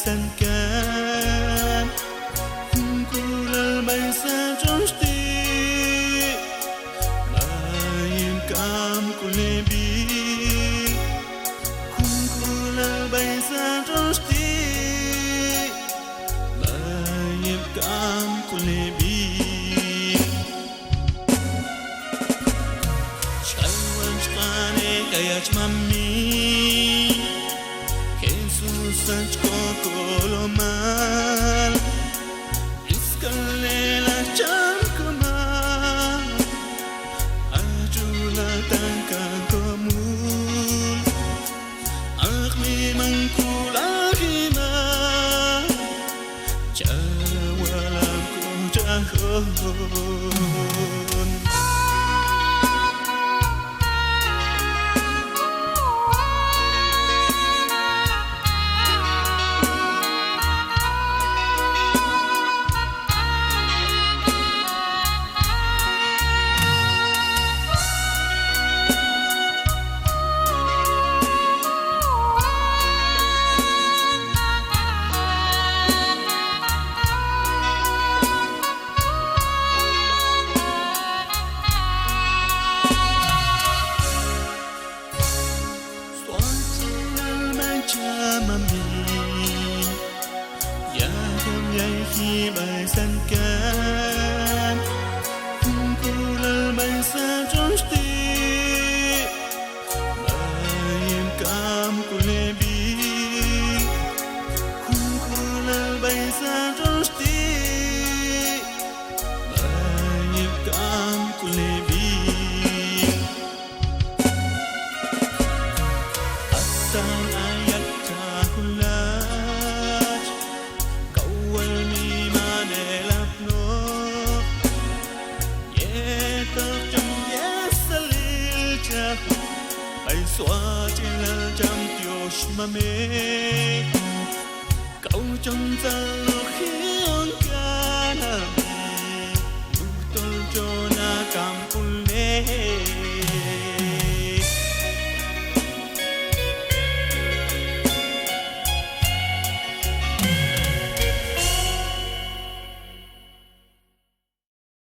san can kula bay sa trong sti bayim cam kulebi kula bay sa trong sti bayim cam kulebi chawan chane kaya chmami Sanch kokolomal Iskalela cham kamal Ajula tangkang komul Akmi mangkulahima Jawalam ko jahon khi bài san can kula bay sa trong sti bayim cam kulebi kula bay sa trong sti bayim cam kulebi asal ayat tahulat xóa trên là trăm tiêu mà mê cậu trong giờ khi